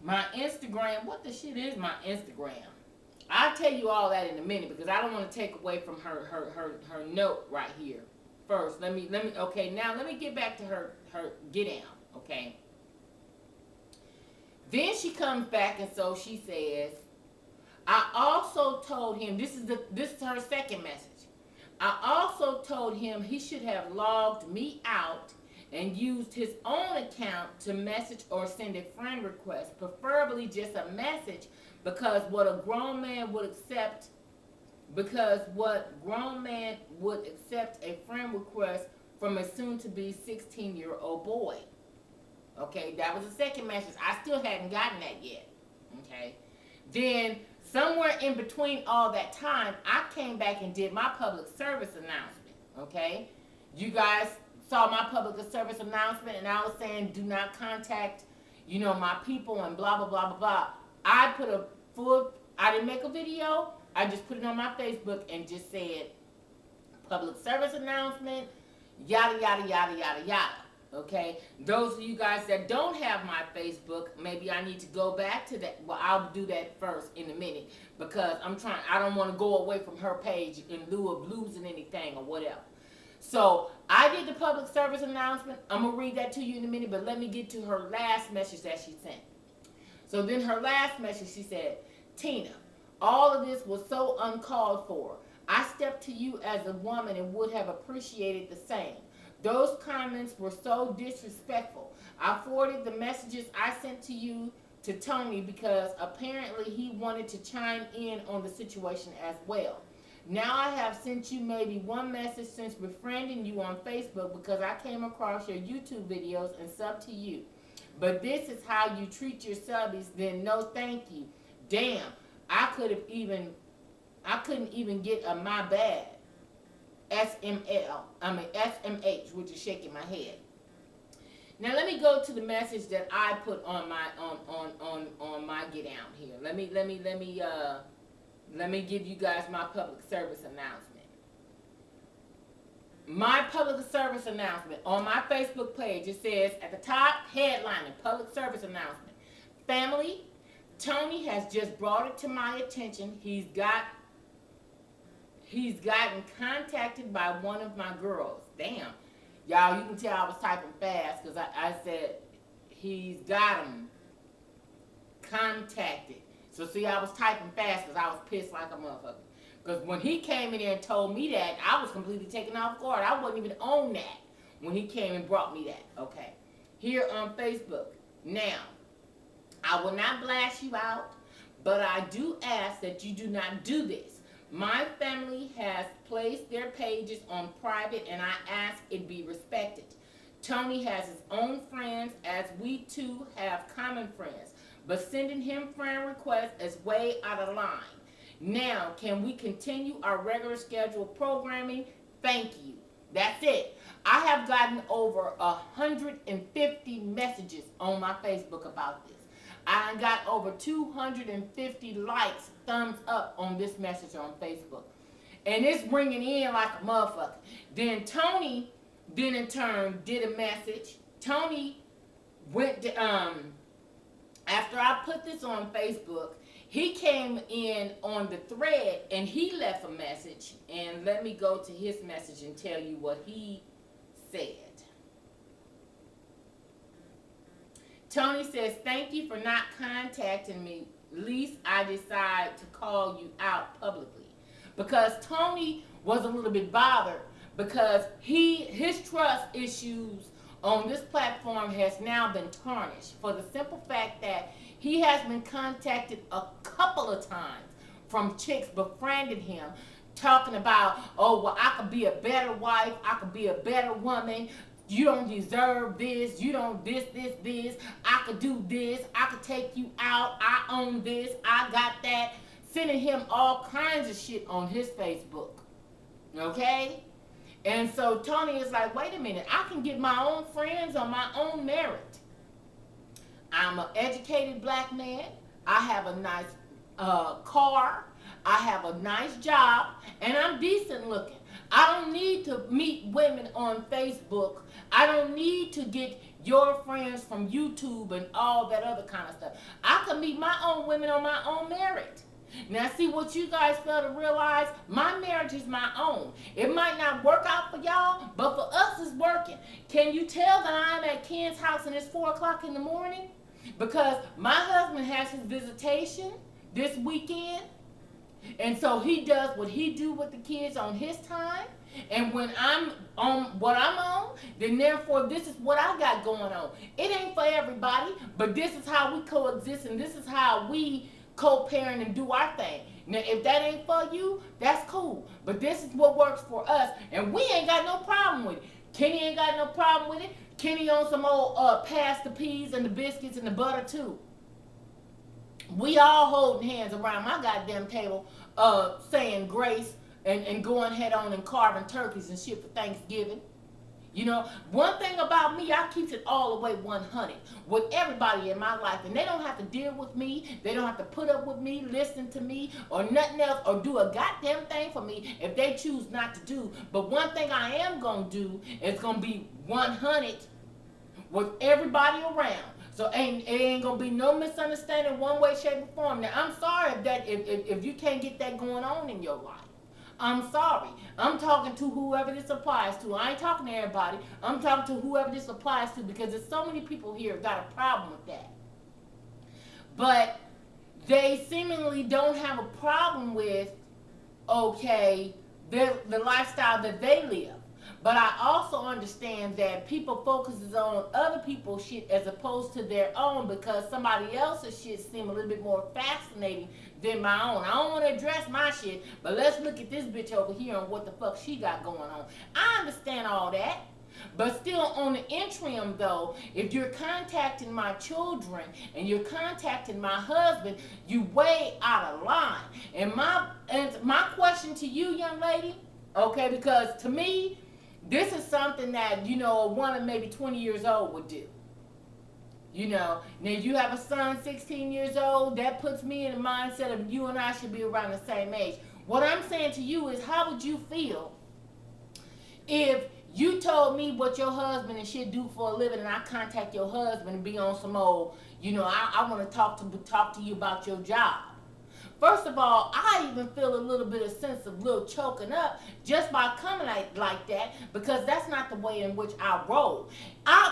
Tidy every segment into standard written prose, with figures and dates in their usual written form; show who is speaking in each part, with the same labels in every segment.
Speaker 1: My Instagram, what the shit is my Instagram? I'll tell you all that in a minute because I don't want to take away from her note right here. First, okay, now let me get back to her get down, okay? Then she comes back and so she says, I also told him, this is her second message. I also told him he should have logged me out and used his own account to message or send a friend request, preferably just a message, because what a grown man would accept a friend request from a soon-to-be 16-year-old boy. Okay, that was the second message. I still hadn't gotten that yet. Okay, then somewhere in between all that time, I came back and did my public service announcement. Okay, you guys saw my public service announcement, and I was saying do not contact, my people and blah blah blah blah blah. I didn't make a video. I just put it on my Facebook and just said public service announcement, yada yada yada yada yada. Okay, those of you guys that don't have my Facebook, maybe I need to go back to that. Well, I'll do that first in a minute because I don't want to go away from her page in lieu of losing anything or whatever. So I did the public service announcement. I'm going to read that to you in a minute, but let me get to her last message that she sent. So then her last message, she said, Tina, all of this was so uncalled for. I stepped to you as a woman and would have appreciated the same. Those comments were so disrespectful. I forwarded the messages I sent to you to Tony because apparently he wanted to chime in on the situation as well. Now I have sent you maybe one message since befriending you on Facebook because I came across your YouTube videos and subbed to you. But this is how you treat your subbies, then no thank you. Damn, I couldn't even get a my bad. SMH, which is shaking my head. Now let me go to the message that I put on my on my get out here. Let me give you guys my public service announcement. My public service announcement on my Facebook page, it says at the top, headlining, public service announcement. Family, Tony has just brought it to my attention. He's gotten contacted by one of my girls. Damn. Y'all, you can tell I was typing fast because I said he's got him contacted. So see, I was typing fast because I was pissed like a motherfucker. Because when he came in there and told me that, I was completely taken off guard. I wasn't even on that when he came and brought me that. Okay. Here on Facebook. Now, I will not blast you out, but I do ask that you do not do this. My family has placed their pages on private and I ask it be respected. Tony has his own friends as we too have common friends, but sending him friend requests is way out of line. Now, can we continue our regular scheduled programming? Thank you. That's it. I have gotten over 150 messages on my Facebook about this. I got over 250 likes, thumbs up on this message on Facebook. And it's ringing in like a motherfucker. Then Tony, in turn, did a message. Tony went to, after I put this on Facebook, he came in on the thread and he left a message. And let me go to his message and tell you what he said. Tony says, thank you for not contacting me. Least I decide to call you out publicly. Because Tony was a little bit bothered because his trust issues on this platform has now been tarnished for the simple fact that he has been contacted a couple of times from chicks befriending him, talking about, oh, well, I could be a better wife, I could be a better woman, you don't deserve this, you don't this, I could do this, I could take you out, I own this, I got that, sending him all kinds of shit on his Facebook, okay? And so Tony is like, wait a minute, I can get my own friends on my own merit. I'm an educated black man, I have a nice car, I have a nice job, and I'm decent looking. I don't need to meet women on Facebook. I don't need to get your friends from YouTube and all that other kind of stuff. I can meet my own women on my own merit. Now, see what you guys fail to realize, my marriage is my own. It might not work out for y'all, but for us it's working. Can you tell that I'm at Ken's house and it's 4 o'clock in the morning? Because my husband has his visitation this weekend, and so he does what he do with the kids on his time. And when I'm on what I'm on, then therefore this is what I got going on. It ain't for everybody, but this is how we coexist, and this is how we co-parent and do our thing. Now, if that ain't for you, that's cool. But this is what works for us, and we ain't got no problem with it. Kenny ain't got no problem with it. Kenny on some old pass the peas and the biscuits and the butter too. We all holding hands around my goddamn table, saying grace and going head on and carving turkeys and shit for Thanksgiving. You know, one thing about me, I keeps it all the way 100 with everybody in my life. And they don't have to deal with me. They don't have to put up with me, listen to me, or nothing else, or do a goddamn thing for me if they choose not to do. But one thing I am going to do is going to be 100 with everybody around. So it ain't going to be no misunderstanding one way, shape, or form. Now, I'm sorry if you can't get that going on in your life. I'm sorry. I'm talking to whoever this applies to. I ain't talking to everybody. I'm talking to whoever this applies to, because there's so many people here got a problem with that. But they seemingly don't have a problem with, okay, the lifestyle that they live. But I also understand that people focuses on other people's shit as opposed to their own, because somebody else's shit seem a little bit more fascinating than my own. I don't want to address my shit, but let's look at this bitch over here and what the fuck she got going on. I understand all that. But still, on the interim though, if you're contacting my children and you're contacting my husband, you way out of line. And my question to you, young lady, okay, because to me, this is something that, you know, a woman maybe 20 years old would do. You know, now you have a son 16 years old, that puts me in the mindset of you and I should be around the same age. What I'm saying to you is, how would you feel if you told me what your husband and shit do for a living, and I contact your husband and be on some old, you know, I want to talk to you about your job. First of all, I even feel a little bit of sense of little choking up just by coming like that, because that's not the way in which I roll.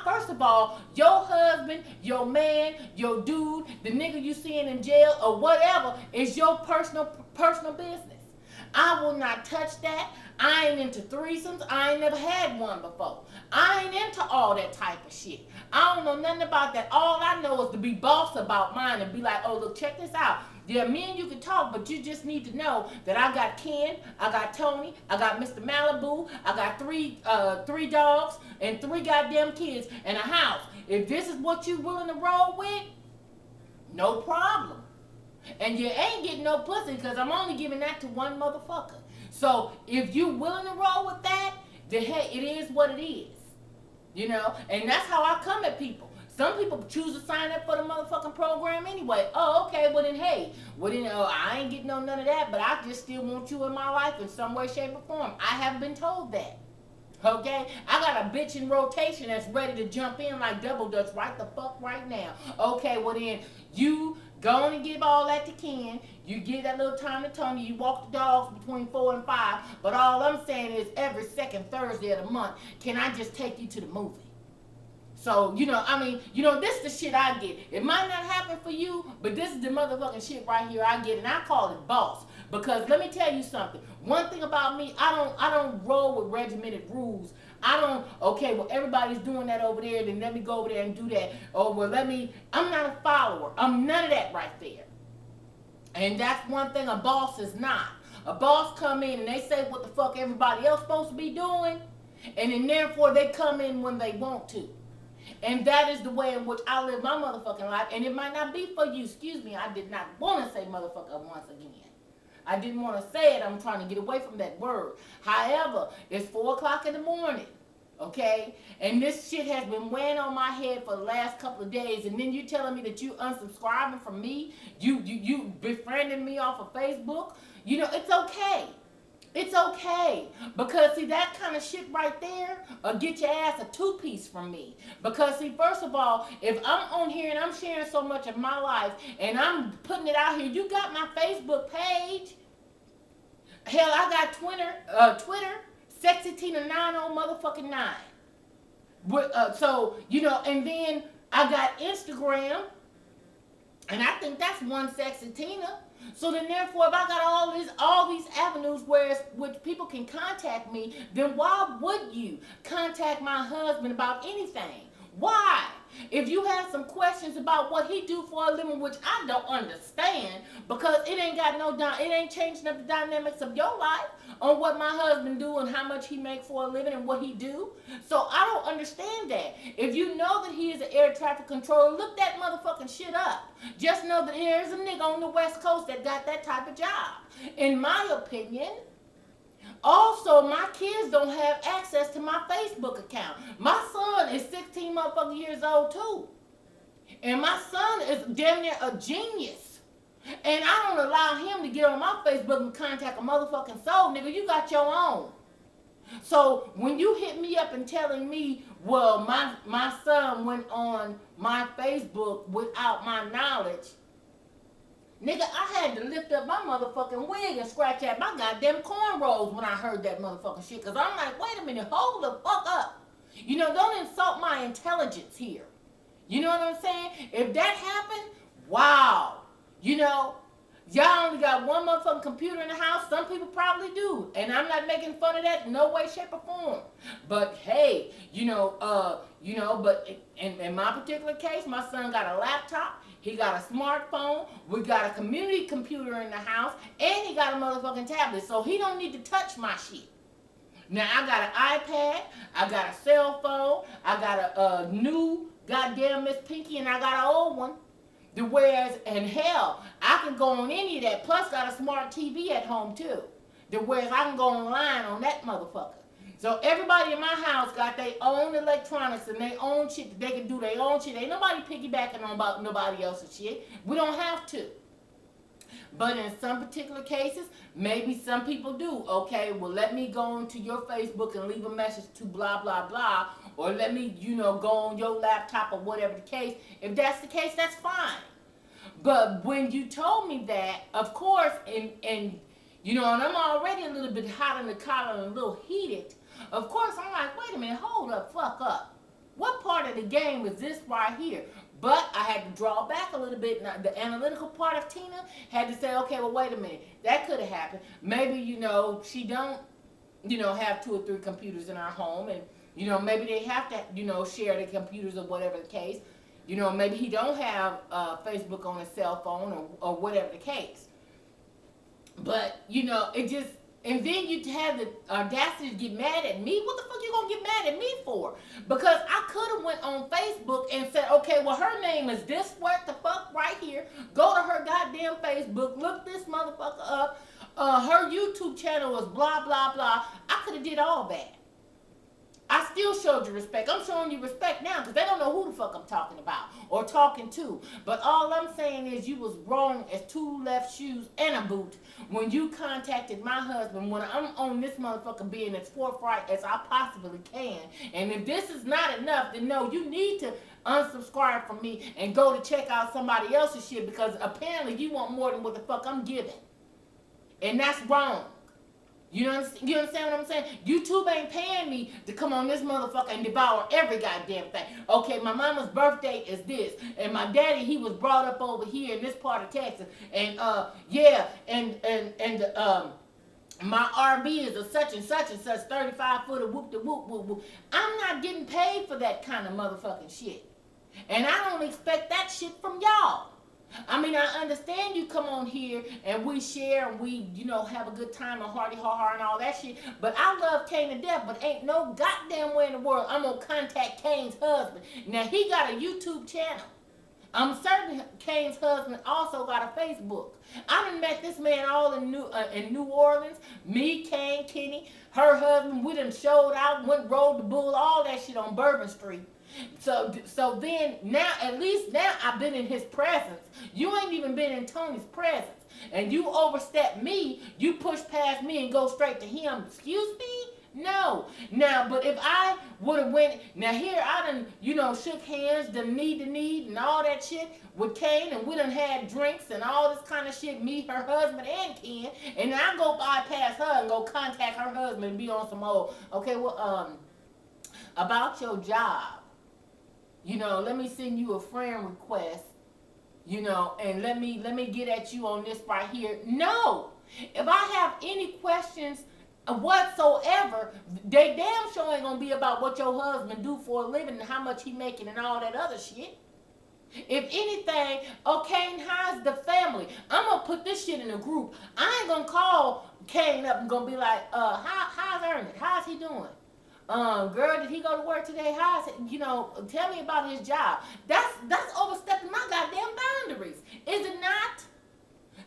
Speaker 1: First of all, your husband, your man, your dude, the nigga you seeing in jail or whatever is your personal business. I will not touch that. I ain't into threesomes. I ain't never had one before. I ain't into all that type of shit. I don't know nothing about that. All I know is to be boss about mine and be like, oh, look, check this out. Yeah, me and you can talk, but you just need to know that I got Ken, I got Tony, I got Mr. Malibu, I got three dogs and 3 goddamn kids and a house. If this is what you willing to roll with, no problem. And you ain't getting no pussy, because I'm only giving that to one motherfucker. So if you willing to roll with that, then hey, it is what it is. You know, and that's how I come at people. Some people choose to sign up for the motherfucking program anyway. Oh, okay, well then, hey, I ain't getting none of that, but I just still want you in my life in some way, shape, or form. I have been told that. Okay? I got a bitch in rotation that's ready to jump in like double dutch right the fuck right now. Okay, well then, you go on and give all that to Ken. You give that little time to Tony. You walk the dogs between 4 and 5. But all I'm saying is every second Thursday of the month, can I just take you to the movie? So, you know, I mean, you know, this is the shit I get. It might not happen for you, but this is the motherfucking shit right here I get, and I call it boss. Because let me tell you something. One thing about me, I don't roll with regimented rules. I don't, okay, well, everybody's doing that over there, then let me go over there and do that. Or, well, I'm not a follower. I'm none of that right there. And that's one thing a boss is not. A boss come in and they say what the fuck everybody else supposed to be doing, and then therefore they come in when they want to. And that is the way in which I live my motherfucking life. And it might not be for you. Excuse me, I did not want to say motherfucker once again. I didn't want to say it. I'm trying to get away from that word. However, it's 4 o'clock in the morning. Okay? And this shit has been weighing on my head for the last couple of days. And then you telling me that you unsubscribing from me. You befriending me off of Facebook. You know, it's okay. It's okay. Because, see, that kind of shit right there get your ass a two-piece from me. Because, see, first of all, if I'm on here and I'm sharing so much of my life and I'm putting it out here, you got my Facebook page. Hell, I got Twitter, Sexy Tina 90 motherfucking 9. So, you know, and then I got Instagram, and I think that's one Sexy Tina. So then, therefore, if I got all these avenues which people can contact me, then why would you contact my husband about anything? Why? If you have some questions about what he do for a living, which I don't understand, because it ain't changing up the dynamics of your life on what my husband do and how much he make for a living and what he do. So I don't understand that. If you know that he is an air traffic controller, look that motherfucking shit up. Just know that there's a nigga on the West Coast that got that type of job. In my opinion. Also, my kids don't have access to my Facebook account. My son is 16 motherfucking years old too. And my son is damn near a genius. And I don't allow him to get on my Facebook and contact a motherfucking soul. Nigga, you got your own. So when you hit me up and telling me, well, my son went on my Facebook without my knowledge, nigga, I had to lift up my motherfucking wig and scratch at my goddamn cornrows when I heard that motherfucking shit. Because I'm like, wait a minute, hold the fuck up. You know, don't insult my intelligence here. You know what I'm saying? If that happened, wow. You know, y'all only got one motherfucking computer in the house. Some people probably do. And I'm not making fun of that in no way, shape, or form. But hey, but in my particular case, my son got a laptop. He got a smartphone, we got a community computer in the house, and he got a motherfucking tablet, so he don't need to touch my shit. Now, I got an iPad, I got a cell phone, I got a new goddamn Miss Pinky, and I got an old one. And hell, I can go on any of that, plus got a smart TV at home too. Whereas I can go online on that motherfucker. So everybody in my house got their own electronics and their own shit that they can do their own shit. Ain't nobody piggybacking on about nobody else's shit. We don't have to. But in some particular cases, maybe some people do. Okay, well, let me go onto your Facebook and leave a message to blah, blah, blah. Or let me, go on your laptop or whatever the case. If that's the case, that's fine. But when you told me that, of course, and I'm already a little bit hot in the collar and a little heated. Of course, I'm like, wait a minute, hold up, fuck up. What part of the game is this right here? But I had to draw back a little bit. Now, the analytical part of Tina had to say, okay, well, wait a minute. That could have happened. Maybe, she don't, have 2 or 3 computers in her home. And, maybe they have to, share the computers or whatever the case. Maybe he don't have Facebook on his cell phone or whatever the case. But, it just... And then you have the audacity to get mad at me. What the fuck you gonna get mad at me for? Because I could have went on Facebook and said, okay, well, her name is this what the fuck right here. Go to her goddamn Facebook. Look this motherfucker up. Her YouTube channel is blah, blah, blah. I could have did all that. I still showed you respect. I'm showing you respect now because they don't know who the fuck I'm talking about or talking to. But all I'm saying is you was wrong as 2 left shoes and a boot when you contacted my husband when I'm on this motherfucker being as forthright as I possibly can. And if this is not enough, then no, you need to unsubscribe from me and go to check out somebody else's shit because apparently you want more than what the fuck I'm giving. And that's wrong. You understand what I'm saying? YouTube ain't paying me to come on this motherfucker and devour every goddamn thing. Okay, my mama's birthday is this, and my daddy, he was brought up over here in this part of Texas, and my RV is a such and such 35-footer whoop de whoop whoop whoop. I'm not getting paid for that kind of motherfucking shit, and I don't expect that shit from y'all. I mean, I understand you come on here and we share and we, have a good time and hearty ha and all that shit. But I love Kane to death, but ain't no goddamn way in the world I'm going to contact Kane's husband. Now, he got a YouTube channel. I'm certain Kane's husband also got a Facebook. I done met this man all in New Orleans. Me, Kane, Kenny, her husband. We done showed out, went rode the bull, all that shit on Bourbon Street. So then now, at least now I've been in his presence. You ain't even been in Tony's presence. And you overstep me, you push past me and go straight to him. Excuse me? No. Now, but if I would have went, now here I done, shook hands, done knee to knee and all that shit with Kane, and we done had drinks and all this kind of shit, me, her husband, and Ken, and I go bypass her and go contact her husband and be on some old, okay, well, about your job, let me send you a friend request, and let me get at you on this right here. No. If I have any questions whatsoever, they damn sure ain't gonna be about what your husband do for a living and how much he making and all that other shit. If anything, okay, how's the family? I'm gonna put this shit in a group. I ain't gonna call Kane up and gonna be like, how's Ernest? How's he doing? Girl, did he go to work today? How's it, tell me about his job. That's overstepping my goddamn boundaries. Is it not?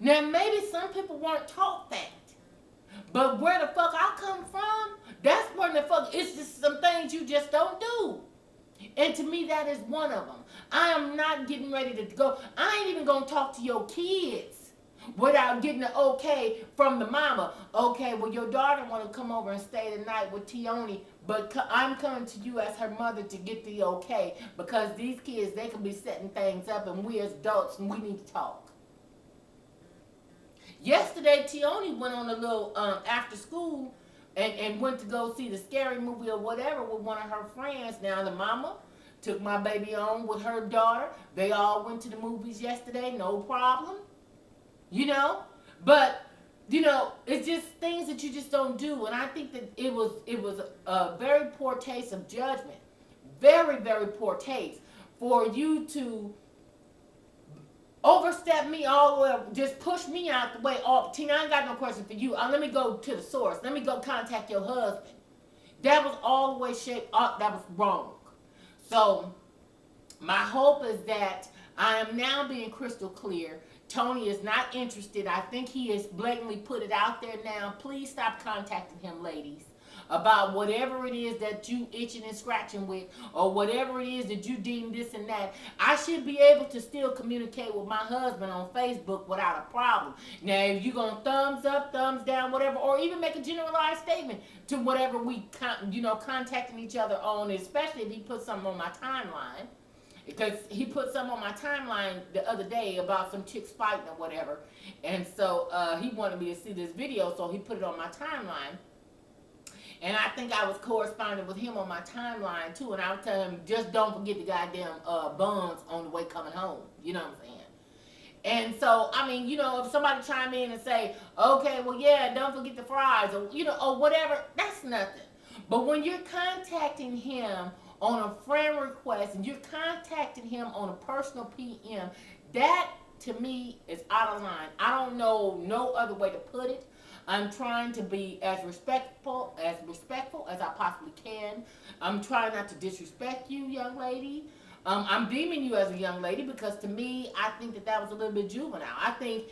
Speaker 1: Now maybe some people weren't taught that. But where the fuck I come from, that's where the fuck, it's just some things you just don't do. And to me, that is one of them. I am not getting ready to go. I ain't even gonna talk to your kids without getting the okay from the mama. Okay, well, your daughter want to come over and stay the night with Tioni, but I'm coming to you as her mother to get the okay, because these kids, they can be setting things up, and we as adults, we need to talk. Yesterday, Tioni went on a little after school and went to go see the scary movie or whatever with one of her friends. Now, the mama took my baby on with her daughter. They all went to the movies yesterday, no problem. But it's just things that you just don't do. And I think that it was a very poor taste of judgment, very, very poor taste for you to overstep me all the way, just push me out the way. Oh, Tina, I ain't got no question for you. Let me go to the source. Let me go contact your husband. That was all the way shaped up. That was wrong. So my hope is that I am now being crystal clear. Tony is not interested. I think he has blatantly put it out there now. Please stop contacting him, ladies, about whatever it is that you itching and scratching with, or whatever it is that you deem this and that. I should be able to still communicate with my husband on Facebook without a problem. Now, if you're going to thumbs up, thumbs down, whatever, or even make a generalized statement to whatever we, contacting each other on, especially if he puts something on my timeline. Because he put something on my timeline the other day about some chicks fighting or whatever. And so he wanted me to see this video, so he put it on my timeline. And I think I was corresponding with him on my timeline too. And I was telling him, just don't forget the goddamn buns on the way coming home. You know what I'm saying? And so, I mean, if somebody chime in and say, okay, well, yeah, don't forget the fries, or, or whatever, that's nothing. But when you're contacting him on a friend request and you're contacting him on a personal PM, that to me is out of line. I don't know no other way to put it. I'm trying to be as respectful as I possibly can. I'm trying not to disrespect you, young lady. I'm deeming you as a young lady because to me, I think that was a little bit juvenile. I think,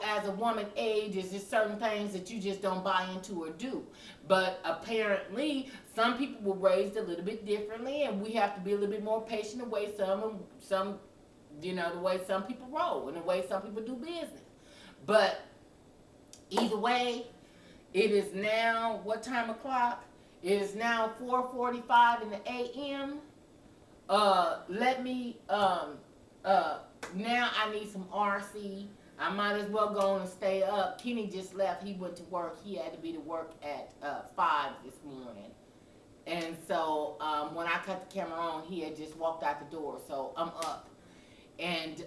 Speaker 1: as a woman age, there's just certain things that you just don't buy into or do. But apparently, some people were raised a little bit differently, and we have to be a little bit more patient the way some the way some people roll and the way some people do business. But either way, it is now, what time o'clock? It is now 4:45 in the a.m. Now I need some RC. I might as well go on and stay up. Kenny just left. He went to work. He had to be to work at 5 this morning. And so when I cut the camera on, he had just walked out the door. So I'm up. And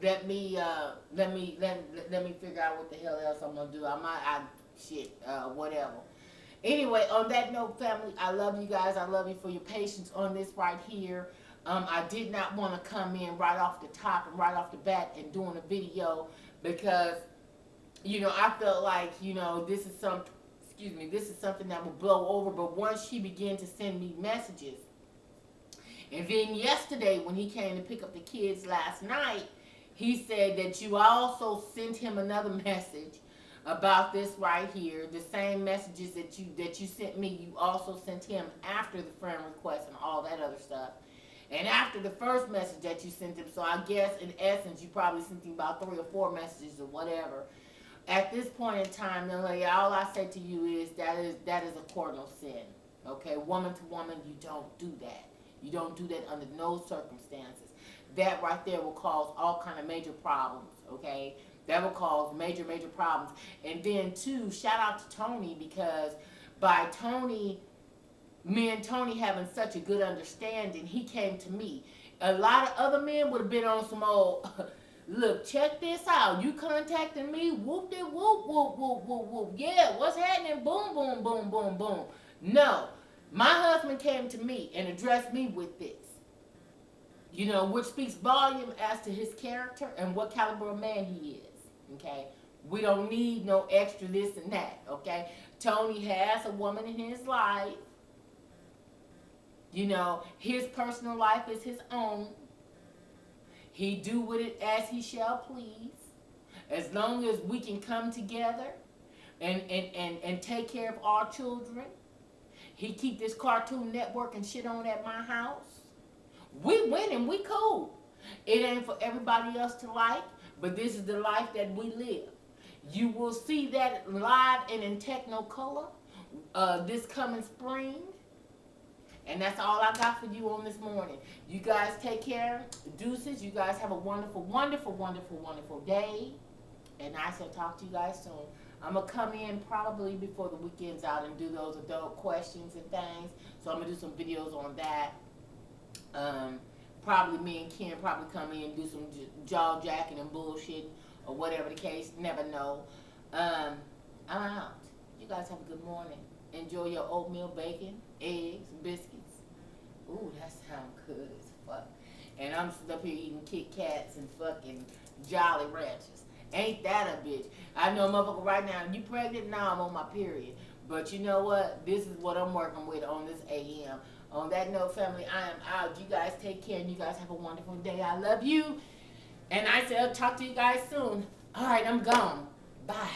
Speaker 1: let me figure out what the hell else I'm gonna do. Whatever. Anyway, on that note, family, I love you guys. I love you for your patience on this right here. I did not want to come in right off the top and right off the bat and doing a video because, I felt like, this is something that will blow over. But once she began to send me messages, and then yesterday when he came to pick up the kids last night, he said that you also sent him another message about this right here. The same messages that you sent me, you also sent him after the friend request and all that other stuff. And after the first message that you sent him, so I guess in essence you probably sent him about 3 or 4 messages or whatever. At this point in time, young lady, all I say to you is that is a cardinal sin. Okay, woman to woman, you don't do that. You don't do that under no circumstances. That right there will cause all kind of major problems. Okay, that will cause major problems. And then too, shout out to Tony, because by Tony, me and Tony having such a good understanding, he came to me. A lot of other men would have been on some old, look, check this out. You contacting me, whoop de whoop, whoop, whoop, whoop, whoop. Yeah, what's happening? Boom, boom, boom, boom, boom. No, my husband came to me and addressed me with this. You know, which speaks volume as to his character and what caliber of man he is. Okay? We don't need no extra this and that. Okay? Tony has a woman in his life. You know, his personal life is his own. He do with it as he shall please. As long as we can come together and take care of our children. He keep this Cartoon Network and shit on at my house. We winning, we cool. It ain't for everybody else to like, but this is the life that we live. You will see that live and in Technicolor this coming spring. And that's all I got for you on this morning. You guys take care. Deuces. You guys have a wonderful, wonderful, wonderful, wonderful day. And I shall talk to you guys soon. I'm going to come in probably before the weekend's out and do those adult questions and things. So I'm going to do some videos on that. Probably me and Ken probably come in and do some jaw jacking and bullshit or whatever the case. Never know. I'm out. You guys have a good morning. Enjoy your oatmeal, bacon, eggs, biscuits. Ooh, that sounds good as fuck. And I'm sitting up here eating Kit Kats and fucking Jolly Ranchers. Ain't that a bitch? I know a motherfucker right now, you pregnant? Now I'm on my period. But you know what? This is what I'm working with on this AM. On that note, family, I am out. You guys take care and you guys have a wonderful day. I love you. And I say I'll talk to you guys soon. All right, I'm gone. Bye.